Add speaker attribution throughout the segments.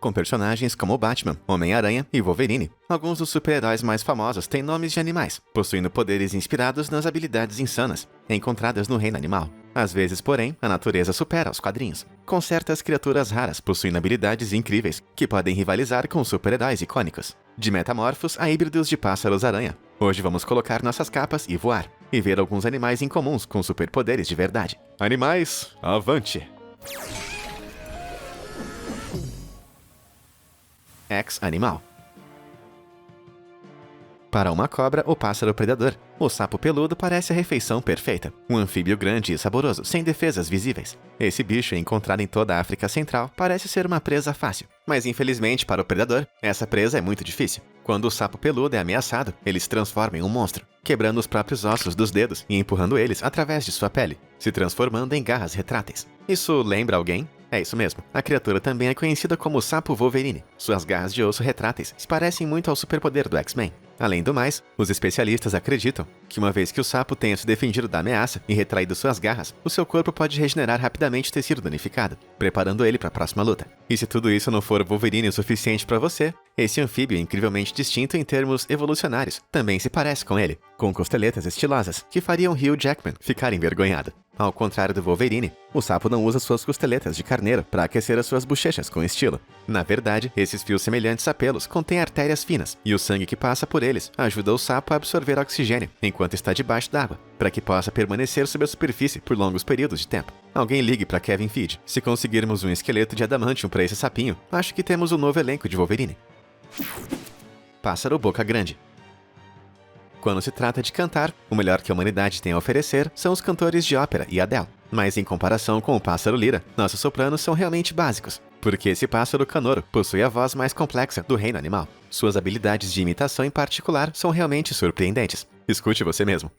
Speaker 1: com personagens como Batman, Homem-Aranha e Wolverine. Alguns dos super-heróis mais famosos têm nomes de animais, possuindo poderes inspirados nas habilidades insanas, encontradas no reino animal. Às vezes, porém, a natureza supera os quadrinhos, com certas criaturas raras possuindo habilidades incríveis, que podem rivalizar com super-heróis icônicos. De metamorfos a híbridos de pássaros-aranha. Hoje vamos colocar nossas capas e voar, e ver alguns animais incomuns com superpoderes de verdade. Animais, avante! Ex-animal. Para uma cobra, o pássaro predador, o sapo peludo parece a refeição perfeita. Um anfíbio grande e saboroso, sem defesas visíveis. Esse bicho, encontrado em toda a África Central, parece ser uma presa fácil. Mas infelizmente para o predador, essa presa é muito difícil. Quando o sapo peludo é ameaçado, ele se transforma em um monstro, quebrando os próprios ossos dos dedos e empurrando eles através de sua pele, se transformando em garras retráteis. Isso lembra alguém? É isso mesmo. A criatura também é conhecida como o sapo Wolverine. Suas garras de osso retráteis se parecem muito ao superpoder do X-Men. Além do mais, os especialistas acreditam que uma vez que o sapo tenha se defendido da ameaça e retraído suas garras, o seu corpo pode regenerar rapidamente o tecido danificado, preparando ele para a próxima luta. E se tudo isso não for Wolverine o suficiente para você, esse anfíbio incrivelmente distinto em termos evolucionários também se parece com ele, com costeletas estilosas que fariam Hugh Jackman ficar envergonhado. Ao contrário do Wolverine, o sapo não usa suas costeletas de carneiro para aquecer as suas bochechas com estilo. Na verdade, esses fios semelhantes a pelos contêm artérias finas, e o sangue que passa por eles ajuda o sapo a absorver oxigênio enquanto está debaixo d'água, para que possa permanecer sob a superfície por longos períodos de tempo. Alguém ligue para Kevin Feige. Se conseguirmos um esqueleto de adamantium para esse sapinho, acho que temos um novo elenco de Wolverine. Pássaro boca grande. Quando se trata de cantar, o melhor que a humanidade tem a oferecer são os cantores de ópera e Adele. Mas em comparação com o pássaro lira, nossos sopranos são realmente básicos, porque esse pássaro canoro possui a voz mais complexa do reino animal. Suas habilidades de imitação em particular são realmente surpreendentes. Escute você mesmo.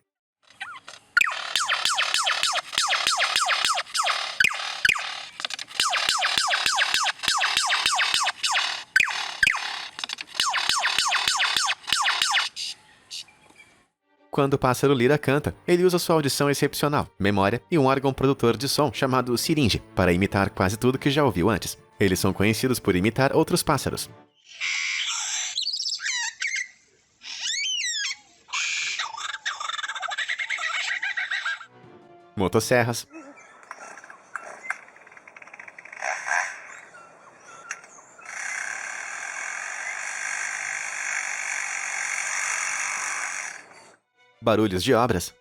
Speaker 1: Quando o pássaro lira canta, ele usa sua audição excepcional, memória e um órgão produtor de som chamado siringe para imitar quase tudo que já ouviu antes. Eles são conhecidos por imitar outros pássaros. Motosserras. Barulhos de obras.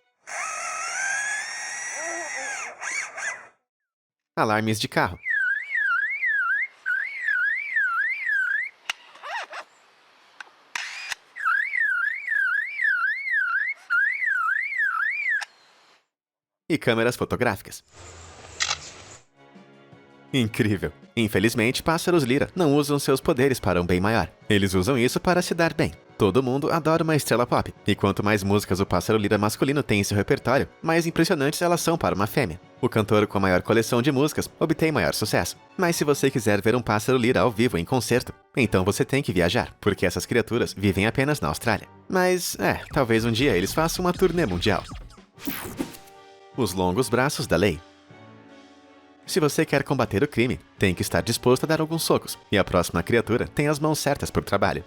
Speaker 1: Alarmes de carro. E câmeras fotográficas. Incrível! Infelizmente, pássaros lira não usam seus poderes para um bem maior. Eles usam isso para se dar bem. Todo mundo adora uma estrela pop, e quanto mais músicas o pássaro lira masculino tem em seu repertório, mais impressionantes elas são para uma fêmea. O cantor com a maior coleção de músicas obtém maior sucesso. Mas se você quiser ver um pássaro lira ao vivo em concerto, então você tem que viajar, porque essas criaturas vivem apenas na Austrália. Mas, talvez um dia eles façam uma turnê mundial. Os longos braços da lei. Se você quer combater o crime, tem que estar disposto a dar alguns socos, e a próxima criatura tem as mãos certas para o trabalho.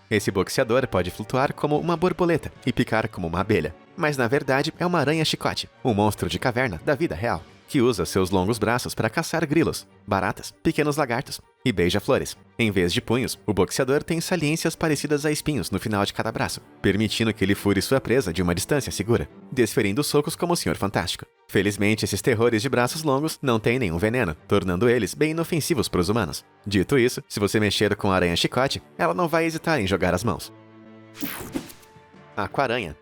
Speaker 1: Esse boxeador pode flutuar como uma borboleta e picar como uma abelha, mas na verdade é uma aranha-chicote, um monstro de caverna da vida real, que usa seus longos braços para caçar grilos, baratas, pequenos lagartos e beija-flores. Em vez de punhos, o boxeador tem saliências parecidas a espinhos no final de cada braço, permitindo que ele fure sua presa de uma distância segura, desferindo socos como o Senhor Fantástico. Felizmente, esses terrores de braços longos não têm nenhum veneno, tornando eles bem inofensivos para os humanos. Dito isso, se você mexer com a aranha-chicote, ela não vai hesitar em jogar as mãos. Aquaranha.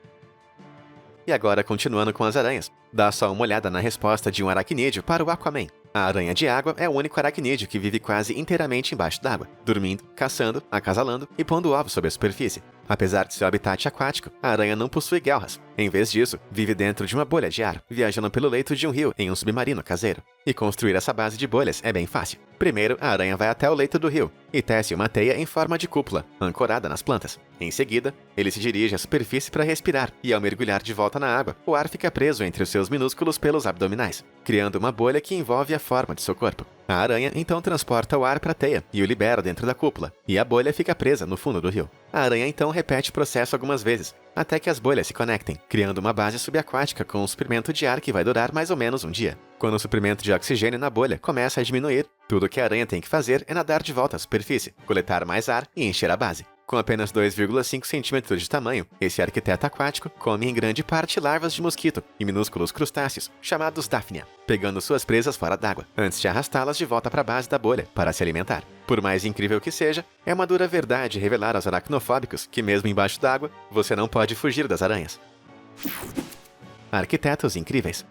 Speaker 1: E agora, continuando com as aranhas, dá só uma olhada na resposta de um aracnídeo para o Aquaman. A aranha de água é o único aracnídeo que vive quase inteiramente embaixo d'água, dormindo, caçando, acasalando e pondo ovos sobre a superfície. Apesar de seu habitat aquático, a aranha não possui guelras. Em vez disso, vive dentro de uma bolha de ar, viajando pelo leito de um rio em um submarino caseiro. E construir essa base de bolhas é bem fácil. Primeiro, a aranha vai até o leito do rio e tece uma teia em forma de cúpula, ancorada nas plantas. Em seguida, ele se dirige à superfície para respirar, e ao mergulhar de volta na água, o ar fica preso entre os seus minúsculos pelos abdominais, criando uma bolha que envolve a forma de seu corpo. A aranha então transporta o ar para a teia e o libera dentro da cúpula, e a bolha fica presa no fundo do rio. A aranha então repete o processo algumas vezes, até que as bolhas se conectem, criando uma base subaquática com um suprimento de ar que vai durar mais ou menos um dia. Quando o suprimento de oxigênio na bolha começa a diminuir, tudo o que a aranha tem que fazer é nadar de volta à superfície, coletar mais ar e encher a base. Com apenas 2,5 centímetros de tamanho, esse arquiteto aquático come em grande parte larvas de mosquito e minúsculos crustáceos, chamados Daphnia, pegando suas presas fora d'água, antes de arrastá-las de volta para a base da bolha para se alimentar. Por mais incrível que seja, é uma dura verdade revelar aos aracnofóbicos que mesmo embaixo d'água, você não pode fugir das aranhas. Arquitetos incríveis.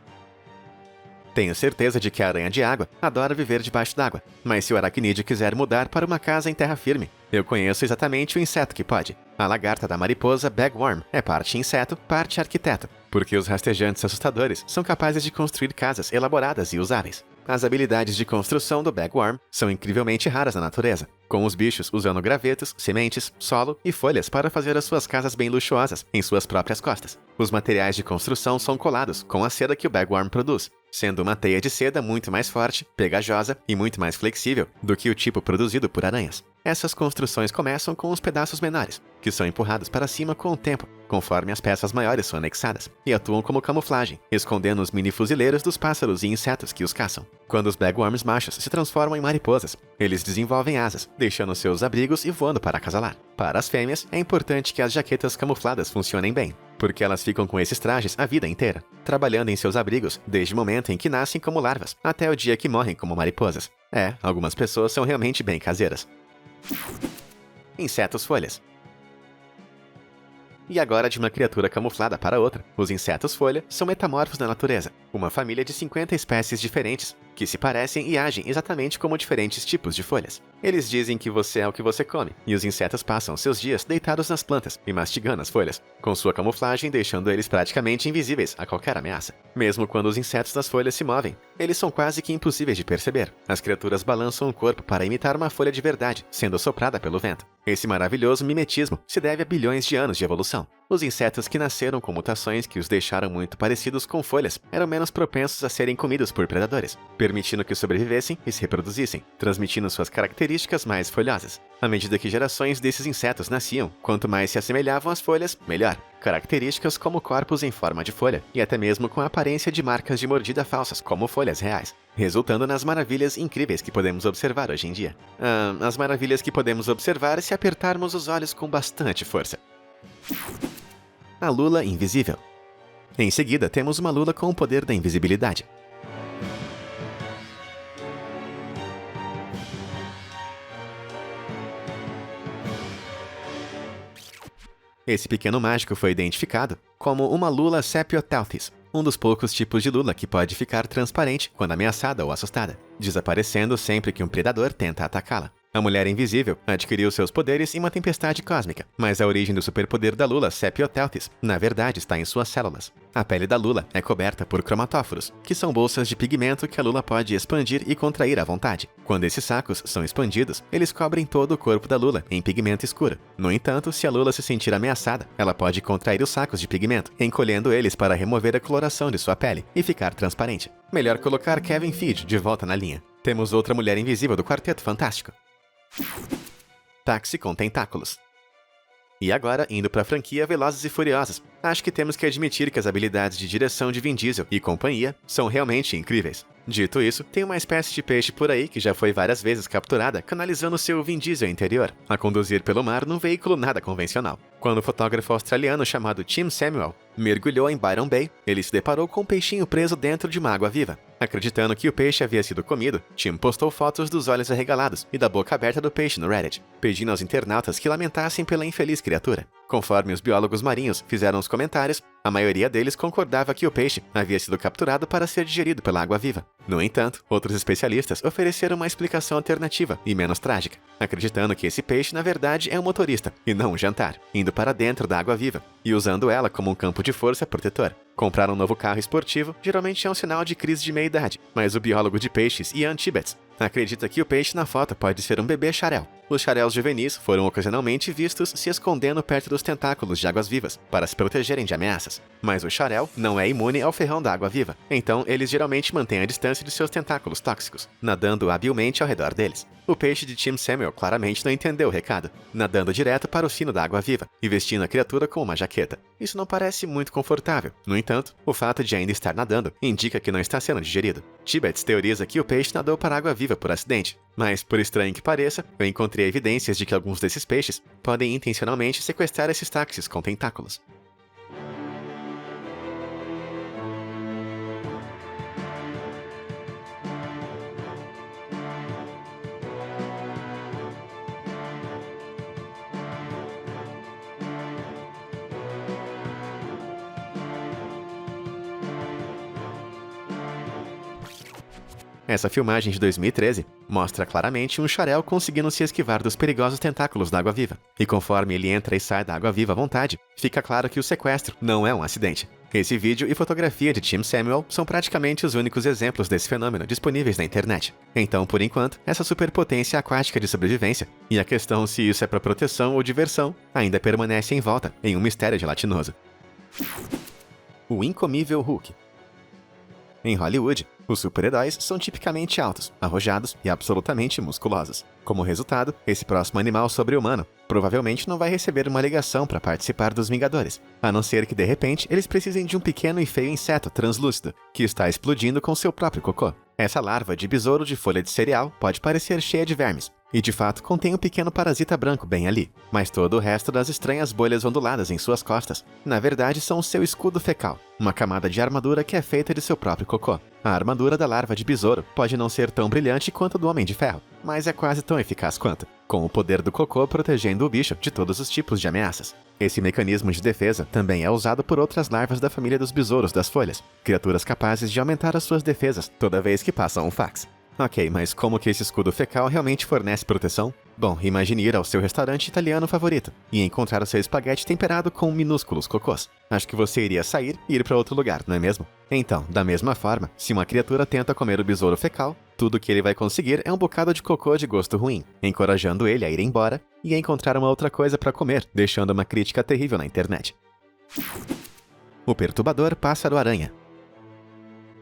Speaker 1: Tenho certeza de que a aranha de água adora viver debaixo d'água, mas se o aracnídeo quiser mudar para uma casa em terra firme, eu conheço exatamente o inseto que pode. A lagarta da mariposa bagworm é parte inseto, parte arquiteto, porque os rastejantes assustadores são capazes de construir casas elaboradas e usáveis. As habilidades de construção do bagworm são incrivelmente raras na natureza, com os bichos usando gravetos, sementes, solo e folhas para fazer as suas casas bem luxuosas em suas próprias costas. Os materiais de construção são colados com a seda que o bagworm produz, sendo uma teia de seda muito mais forte, pegajosa e muito mais flexível do que o tipo produzido por aranhas. Essas construções começam com os pedaços menores, que são empurrados para cima com o tempo, conforme as peças maiores são anexadas, e atuam como camuflagem, escondendo os mini fuzileiros dos pássaros e insetos que os caçam. Quando os bagworms machos se transformam em mariposas, eles desenvolvem asas, deixando seus abrigos e voando para acasalar. Para as fêmeas, é importante que as jaquetas camufladas funcionem bem, porque elas ficam com esses trajes a vida inteira, trabalhando em seus abrigos desde o momento em que nascem como larvas, até o dia que morrem como mariposas. Algumas pessoas são realmente bem caseiras. Insetos folhas. E agora de uma criatura camuflada para outra, os insetos folha são metamorfos na natureza, uma família de 50 espécies diferentes, que se parecem e agem exatamente como diferentes tipos de folhas. Eles dizem que você é o que você come, e os insetos passam seus dias deitados nas plantas e mastigando as folhas, com sua camuflagem deixando eles praticamente invisíveis a qualquer ameaça. Mesmo quando os insetos das folhas se movem, eles são quase que impossíveis de perceber. As criaturas balançam o corpo para imitar uma folha de verdade, sendo soprada pelo vento. Esse maravilhoso mimetismo se deve a bilhões de anos de evolução. Os insetos que nasceram com mutações que os deixaram muito parecidos com folhas eram menos propensos a serem comidos por predadores, permitindo que sobrevivessem e se reproduzissem, transmitindo suas características mais folhosas. À medida que gerações desses insetos nasciam, quanto mais se assemelhavam às folhas, melhor. Características como corpos em forma de folha, e até mesmo com a aparência de marcas de mordida falsas, como folhas reais, resultando nas maravilhas incríveis que podemos observar hoje em dia. As maravilhas que podemos observar se apertarmos os olhos com bastante força. A lula invisível. Em seguida, temos uma lula com o poder da invisibilidade. Esse pequeno mágico foi identificado como uma lula Sapioteuthis, um dos poucos tipos de lula que pode ficar transparente quando ameaçada ou assustada, desaparecendo sempre que um predador tenta atacá-la. A mulher invisível adquiriu seus poderes em uma tempestade cósmica, mas a origem do superpoder da lula Sapioteuthis, na verdade, está em suas células. A pele da lula é coberta por cromatóforos, que são bolsas de pigmento que a lula pode expandir e contrair à vontade. Quando esses sacos são expandidos, eles cobrem todo o corpo da lula em pigmento escuro. No entanto, se a lula se sentir ameaçada, ela pode contrair os sacos de pigmento, encolhendo eles para remover a coloração de sua pele e ficar transparente. Melhor colocar Kevin Feige de volta na linha. Temos outra mulher invisível do Quarteto Fantástico. Táxi com tentáculos. E agora, indo para a franquia Velozes e Furiosos, acho que temos que admitir que as habilidades de direção de Vin Diesel e companhia são realmente incríveis. Dito isso, tem uma espécie de peixe por aí que já foi várias vezes capturada canalizando seu Vin Diesel interior a conduzir pelo mar num veículo nada convencional. Quando o fotógrafo australiano chamado Tim Samuel mergulhou em Byron Bay, ele se deparou com um peixinho preso dentro de uma água-viva. Acreditando que o peixe havia sido comido, Tim postou fotos dos olhos arregalados e da boca aberta do peixe no Reddit, pedindo aos internautas que lamentassem pela infeliz criatura. Conforme os biólogos marinhos fizeram os comentários, a maioria deles concordava que o peixe havia sido capturado para ser digerido pela água-viva. No entanto, outros especialistas ofereceram uma explicação alternativa e menos trágica, acreditando que esse peixe na verdade é um motorista e não um jantar, indo para dentro da água-viva e usando ela como um campo de força protetor. Comprar um novo carro esportivo geralmente é um sinal de crise de meia-idade, mas o biólogo de peixes Ian Tibbets acredita que o peixe na foto pode ser um bebê xarel. Os xaréus juvenis foram ocasionalmente vistos se escondendo perto dos tentáculos de águas-vivas para se protegerem de ameaças. Mas o xarel não é imune ao ferrão da água-viva, então eles geralmente mantêm a distância de seus tentáculos tóxicos, nadando habilmente ao redor deles. O peixe de Tim Samuel claramente não entendeu o recado, nadando direto para o sino da água-viva e vestindo a criatura com uma jaqueta. Isso não parece muito confortável. No entanto, o fato de ainda estar nadando indica que não está sendo digerido. Tibbets teoriza que o peixe nadou para a água-viva por acidente, mas, por estranho que pareça, eu encontrei evidências de que alguns desses peixes podem intencionalmente sequestrar esses táxis com tentáculos. Essa filmagem de 2013 mostra claramente um xarel conseguindo se esquivar dos perigosos tentáculos da água-viva. E conforme ele entra e sai da água-viva à vontade, fica claro que o sequestro não é um acidente. Esse vídeo e fotografia de Tim Samuel são praticamente os únicos exemplos desse fenômeno disponíveis na internet. Então, por enquanto, essa superpotência aquática de sobrevivência, e a questão se isso é para proteção ou diversão, ainda permanece em volta, em um mistério gelatinoso. O incomível Hulk. Em Hollywood, os super-heróis são tipicamente altos, arrojados e absolutamente musculosos. Como resultado, esse próximo animal sobre-humano provavelmente não vai receber uma ligação para participar dos Vingadores, a não ser que de repente eles precisem de um pequeno e feio inseto translúcido que está explodindo com seu próprio cocô. Essa larva de besouro de folha de cereal pode parecer cheia de vermes, e de fato contém um pequeno parasita branco bem ali, mas todo o resto das estranhas bolhas onduladas em suas costas, na verdade são o seu escudo fecal, uma camada de armadura que é feita de seu próprio cocô. A armadura da larva de besouro pode não ser tão brilhante quanto a do Homem de Ferro, mas é quase tão eficaz quanto, com o poder do cocô protegendo o bicho de todos os tipos de ameaças. Esse mecanismo de defesa também é usado por outras larvas da família dos besouros das folhas, criaturas capazes de aumentar as suas defesas toda vez que passam um fax. Ok, mas como que esse escudo fecal realmente fornece proteção? Bom, imagine ir ao seu restaurante italiano favorito e encontrar o seu espaguete temperado com minúsculos cocôs. Acho que você iria sair e ir para outro lugar, não é mesmo? Então, da mesma forma, se uma criatura tenta comer o besouro fecal, tudo que ele vai conseguir é um bocado de cocô de gosto ruim, encorajando ele a ir embora e a encontrar uma outra coisa para comer, deixando uma crítica terrível na internet. O perturbador pássaro-aranha.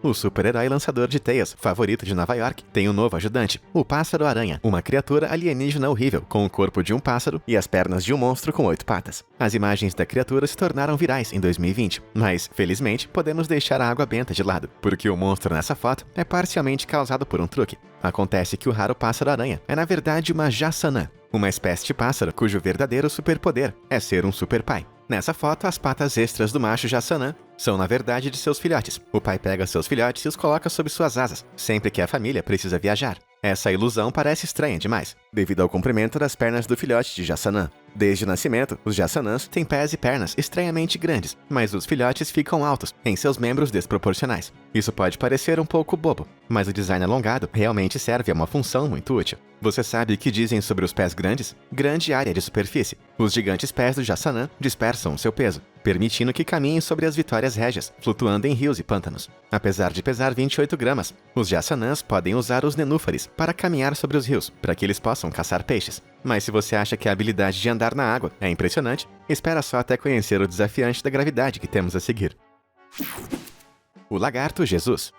Speaker 1: O super-herói lançador de teias, favorito de Nova York, tem um novo ajudante, o Pássaro-Aranha, uma criatura alienígena horrível, com o corpo de um pássaro e as pernas de um monstro com 8 patas. As imagens da criatura se tornaram virais em 2020, mas, felizmente, podemos deixar a água benta de lado, porque o monstro nessa foto é parcialmente causado por um truque. Acontece que o raro pássaro-aranha é na verdade uma jassanã, uma espécie de pássaro cujo verdadeiro superpoder é ser um super pai. Nessa foto, as patas extras do macho jassanã são na verdade de seus filhotes. O pai pega seus filhotes e os coloca sob suas asas, sempre que a família precisa viajar. Essa ilusão parece estranha demais, devido ao comprimento das pernas do filhote de jassanã. Desde o nascimento, os jassanãs têm pés e pernas estranhamente grandes, mas os filhotes ficam altos, em seus membros desproporcionais. Isso pode parecer um pouco bobo, mas o design alongado realmente serve a uma função muito útil. Você sabe o que dizem sobre os pés grandes? Grande área de superfície. Os gigantes pés do jassanã dispersam o seu peso, permitindo que caminhem sobre as vitórias régias, flutuando em rios e pântanos. Apesar de pesar 28 gramas, os jassanãs podem usar os nenúfares para caminhar sobre os rios, para que eles possam caçar peixes. Mas se você acha que a habilidade de andar na água é impressionante, espera só até conhecer o desafiante da gravidade que temos a seguir. O lagarto Jesus.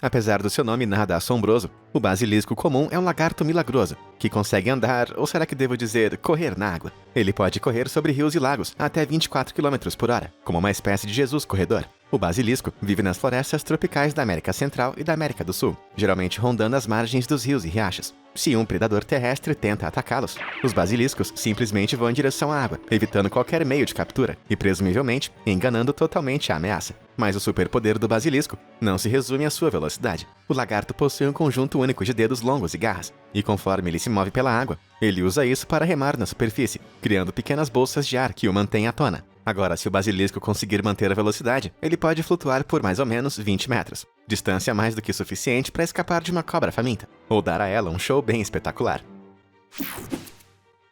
Speaker 1: Apesar do seu nome nada assombroso, o basilisco comum é um lagarto milagroso, que consegue andar, ou será que devo dizer, correr na água. Ele pode correr sobre rios e lagos até 24 km por hora, como uma espécie de Jesus corredor. O basilisco vive nas florestas tropicais da América Central e da América do Sul, geralmente rondando as margens dos rios e riachos. Se um predador terrestre tenta atacá-los, os basiliscos simplesmente vão em direção à água, evitando qualquer meio de captura e, presumivelmente, enganando totalmente a ameaça. Mas o superpoder do basilisco não se resume à sua velocidade. O lagarto possui um conjunto único de dedos longos e garras, e conforme ele se move pela água, ele usa isso para remar na superfície, criando pequenas bolsas de ar que o mantêm à tona. Agora, se o basilisco conseguir manter a velocidade, ele pode flutuar por mais ou menos 20 metros, distância mais do que suficiente para escapar de uma cobra faminta, ou dar a ela um show bem espetacular.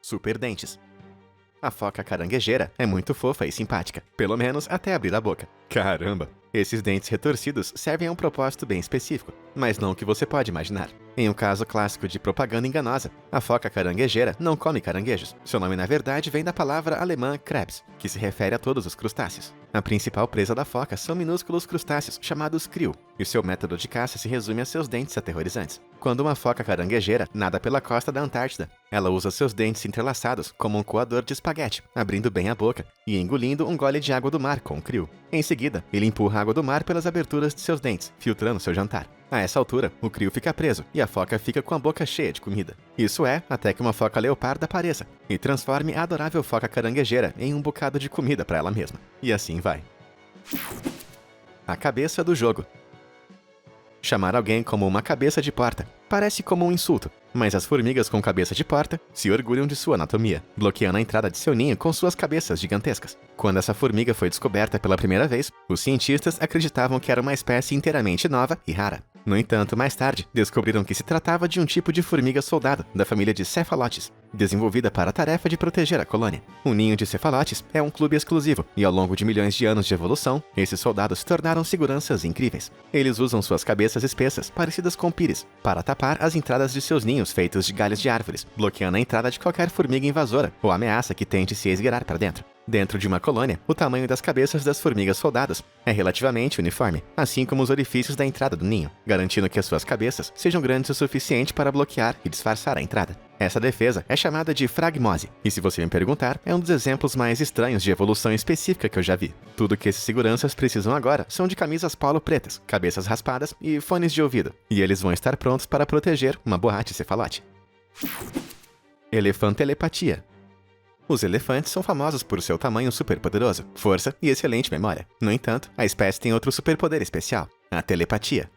Speaker 1: Super dentes. A foca caranguejeira é muito fofa e simpática, pelo menos até abrir a boca. Caramba! Esses dentes retorcidos servem a um propósito bem específico, mas não o que você pode imaginar. Em um caso clássico de propaganda enganosa, a foca caranguejeira não come caranguejos. Seu nome, na verdade, vem da palavra alemã crabs, que se refere a todos os crustáceos. A principal presa da foca são minúsculos crustáceos chamados krill, e seu método de caça se resume a seus dentes aterrorizantes. Quando uma foca caranguejeira nada pela costa da Antártida, ela usa seus dentes entrelaçados como um coador de espaguete, abrindo bem a boca e engolindo um gole de água do mar com o krill. Em seguida, ele empurra a água do mar pelas aberturas de seus dentes, filtrando seu jantar. A essa altura, o krill fica preso e a foca fica com a boca cheia de comida. Isso é, até que uma foca leopardo apareça e transforme a adorável foca caranguejeira em um bocado de comida para ela mesma. E assim vai. A cabeça do jogo. Chamar alguém como uma cabeça de porta parece como um insulto, mas as formigas com cabeça de porta se orgulham de sua anatomia, bloqueando a entrada de seu ninho com suas cabeças gigantescas. Quando essa formiga foi descoberta pela primeira vez, os cientistas acreditavam que era uma espécie inteiramente nova e rara. No entanto, mais tarde, descobriram que se tratava de um tipo de formiga soldado da família de Cephalotes, desenvolvida para a tarefa de proteger a colônia. O ninho de Cephalotes é um clube exclusivo, e ao longo de milhões de anos de evolução, esses soldados se tornaram seguranças incríveis. Eles usam suas cabeças espessas, parecidas com pires, para tapar as entradas de seus ninhos feitos de galhos de árvores, bloqueando a entrada de qualquer formiga invasora ou ameaça que tente se esgueirar para dentro. Dentro de uma colônia, o tamanho das cabeças das formigas soldados é relativamente uniforme, assim como os orifícios da entrada do ninho, garantindo que as suas cabeças sejam grandes o suficiente para bloquear e disfarçar a entrada. Essa defesa é chamada de fragmose, e se você me perguntar, é um dos exemplos mais estranhos de evolução específica que eu já vi. Tudo que esses seguranças precisam agora são de camisas polo pretas, cabeças raspadas e fones de ouvido, e eles vão estar prontos para proteger uma borracha cefalote. Elefantelepatia. Os elefantes são famosos por seu tamanho superpoderoso, força e excelente memória. No entanto, a espécie tem outro superpoder especial, a telepatia.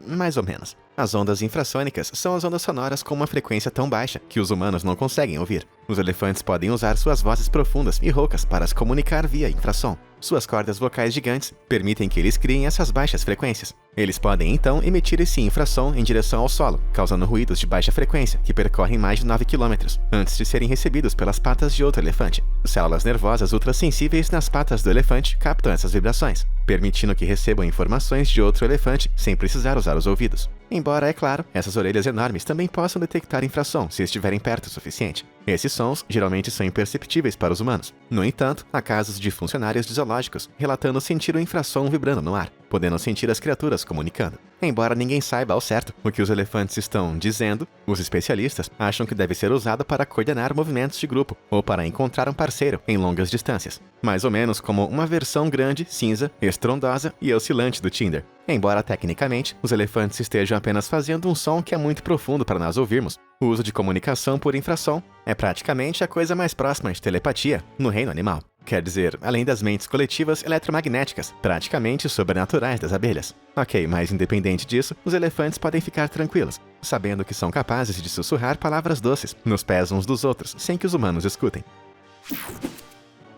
Speaker 1: Mais ou menos. As ondas infrassônicas são as ondas sonoras com uma frequência tão baixa que os humanos não conseguem ouvir. Os elefantes podem usar suas vozes profundas e roucas para se comunicar via infrassom. Suas cordas vocais gigantes permitem que eles criem essas baixas frequências. Eles podem, então, emitir esse infrassom em direção ao solo, causando ruídos de baixa frequência que percorrem mais de 9 km, antes de serem recebidos pelas patas de outro elefante. Células nervosas ultrassensíveis nas patas do elefante captam essas vibrações, permitindo que recebam informações de outro elefante sem precisar usar os ouvidos. Embora, é claro, essas orelhas enormes também possam detectar infrassom se estiverem perto o suficiente. Esses sons geralmente são imperceptíveis para os humanos. No entanto, há casos de funcionários de zoológicos relatando sentir o infrassom vibrando no ar, podendo sentir as criaturas comunicando. Embora ninguém saiba ao certo o que os elefantes estão dizendo, os especialistas acham que deve ser usado para coordenar movimentos de grupo ou para encontrar um parceiro em longas distâncias. Mais ou menos como uma versão grande, cinza, estrondosa e oscilante do Tinder. Embora tecnicamente os elefantes estejam apenas fazendo um som que é muito profundo para nós ouvirmos, o uso de comunicação por infrassom é praticamente a coisa mais próxima de telepatia no reino animal. Quer dizer, além das mentes coletivas eletromagnéticas, praticamente sobrenaturais das abelhas. Ok, mas independente disso, os elefantes podem ficar tranquilos, sabendo que são capazes de sussurrar palavras doces nos pés uns dos outros, sem que os humanos escutem.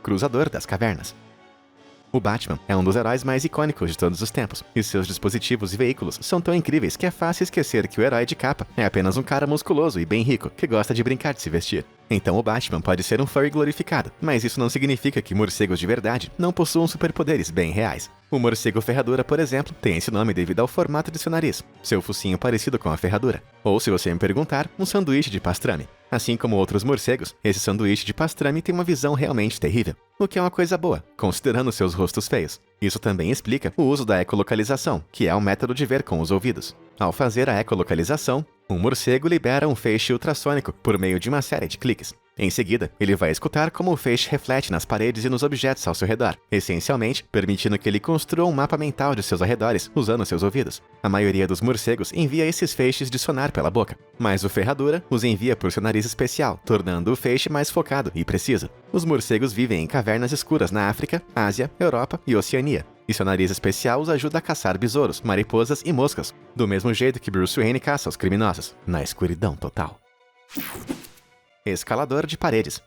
Speaker 1: Cruzador das cavernas. O Batman é um dos heróis mais icônicos de todos os tempos, e seus dispositivos e veículos são tão incríveis que é fácil esquecer que o herói de capa é apenas um cara musculoso e bem rico que gosta de brincar de se vestir. Então o Batman pode ser um furry glorificado, mas isso não significa que morcegos de verdade não possuam superpoderes bem reais. O morcego ferradura, por exemplo, tem esse nome devido ao formato de seu nariz, seu focinho parecido com a ferradura. Ou, se você me perguntar, um sanduíche de pastrame. Assim como outros morcegos, esse sanduíche de pastrame tem uma visão realmente terrível, o que é uma coisa boa, considerando seus rostos feios. Isso também explica o uso da ecolocalização, que é um método de ver com os ouvidos. Ao fazer a ecolocalização, um morcego libera um feixe ultrassônico por meio de uma série de cliques. Em seguida, ele vai escutar como o feixe reflete nas paredes e nos objetos ao seu redor, essencialmente permitindo que ele construa um mapa mental de seus arredores usando seus ouvidos. A maioria dos morcegos envia esses feixes de sonar pela boca, mas o ferradura os envia por seu nariz especial, tornando o feixe mais focado e preciso. Os morcegos vivem em cavernas escuras na África, Ásia, Europa e Oceania, e seu nariz especial os ajuda a caçar besouros, mariposas e moscas, do mesmo jeito que Bruce Wayne caça os criminosos, na escuridão total. Escalador de paredes.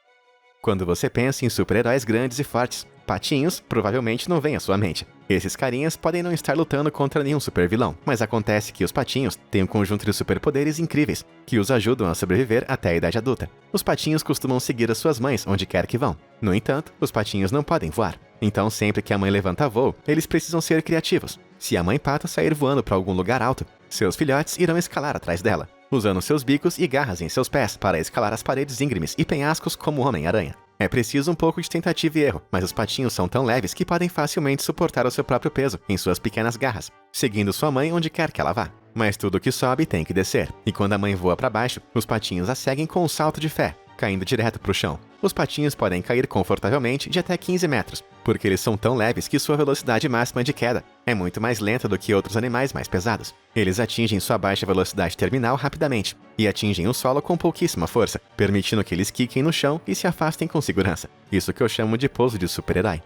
Speaker 1: Quando você pensa em super-heróis grandes e fortes, Patinhos provavelmente não vem à sua mente. Esses carinhas podem não estar lutando contra nenhum supervilão, mas acontece que os patinhos têm um conjunto de superpoderes incríveis, que os ajudam a sobreviver até a idade adulta. Os patinhos costumam seguir as suas mães onde quer que vão. No entanto, os patinhos não podem voar. Então, sempre que a mãe levanta voo, eles precisam ser criativos. Se a mãe pato sair voando para algum lugar alto, seus filhotes irão escalar atrás dela, usando seus bicos e garras em seus pés para escalar as paredes íngremes e penhascos como o Homem-Aranha. É preciso um pouco de tentativa e erro, mas os patinhos são tão leves que podem facilmente suportar o seu próprio peso em suas pequenas garras, seguindo sua mãe onde quer que ela vá. Mas tudo que sobe tem que descer, e quando a mãe voa para baixo, os patinhos a seguem com um salto de fé, caindo direto para o chão. Os patinhos podem cair confortavelmente de até 15 metros, porque eles são tão leves que sua velocidade máxima de queda é muito mais lenta do que outros animais mais pesados. Eles atingem sua baixa velocidade terminal rapidamente e atingem o solo com pouquíssima força, permitindo que eles quiquem no chão e se afastem com segurança. Isso que eu chamo de pouso de super-herói.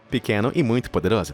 Speaker 1: Pequeno e muito poderoso.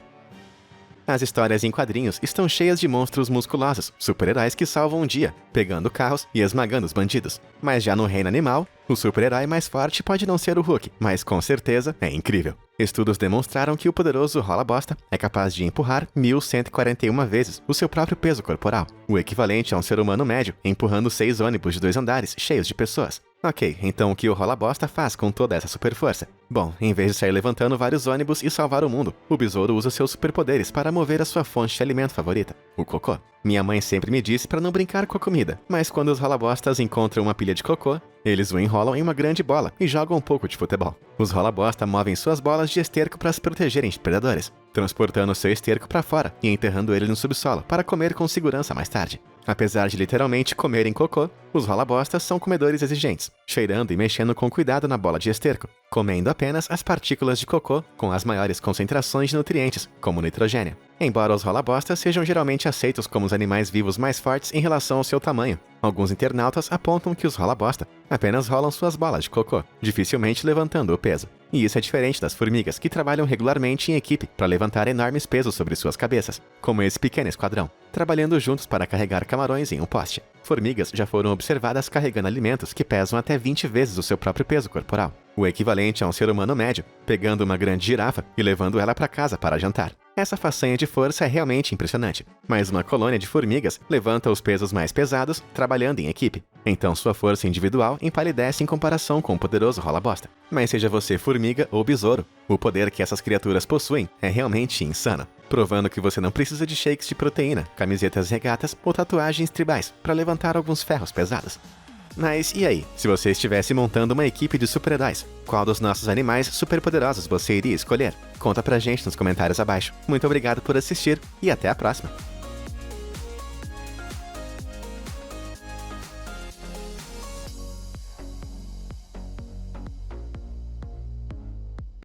Speaker 1: As histórias em quadrinhos estão cheias de monstros musculosos, super-heróis que salvam o dia, pegando carros e esmagando os bandidos. Mas já no reino animal, o super-herói mais forte pode não ser o Hulk, mas com certeza é incrível. Estudos demonstraram que o poderoso Rola Bosta é capaz de empurrar 1.141 vezes o seu próprio peso corporal, o equivalente a um ser humano médio empurrando 6 ônibus de 2 andares cheios de pessoas. Ok, então o que o Rola Bosta faz com toda essa super força? Bom, em vez de sair levantando vários ônibus e salvar o mundo, o besouro usa seus superpoderes para mover a sua fonte de alimento favorita, o cocô. Minha mãe sempre me disse para não brincar com a comida, mas quando os Rola-Bostas encontram uma pilha de cocô, eles o enrolam em uma grande bola e jogam um pouco de futebol. Os Rola-Bosta movem suas bolas de esterco para se protegerem de predadores, transportando seu esterco para fora e enterrando ele no subsolo para comer com segurança mais tarde. Apesar de literalmente comerem cocô, os Rola-Bostas são comedores exigentes, cheirando e mexendo com cuidado na bola de esterco, comendo apenas as partículas de cocô com as maiores concentrações de nutrientes, como nitrogênio. Embora os Rola-Bostas sejam geralmente aceitos como os animais vivos mais fortes em relação ao seu tamanho, alguns internautas apontam que os Rola-Bosta apenas rolam suas bolas de cocô, dificilmente levantando o peso. E isso é diferente das formigas, que trabalham regularmente em equipe para levantar enormes pesos sobre suas cabeças, como esse pequeno esquadrão, trabalhando juntos para carregar camarões em um poste. Formigas já foram observadas carregando alimentos que pesam até 20 vezes o seu próprio peso corporal, o equivalente a um ser humano médio, pegando uma grande girafa e levando ela para casa para jantar. Essa façanha de força é realmente impressionante, mas uma colônia de formigas levanta os pesos mais pesados trabalhando em equipe. Então sua força individual empalidece em comparação com o poderoso Rola-Bosta. Mas seja você formiga ou besouro, o poder que essas criaturas possuem é realmente insano, provando que você não precisa de shakes de proteína, camisetas regatas ou tatuagens tribais para levantar alguns ferros pesados. Mas e aí, se você estivesse montando uma equipe de super-heróis, qual dos nossos animais superpoderosos você iria escolher? Conta pra gente nos comentários abaixo. Muito obrigado por assistir e até a próxima!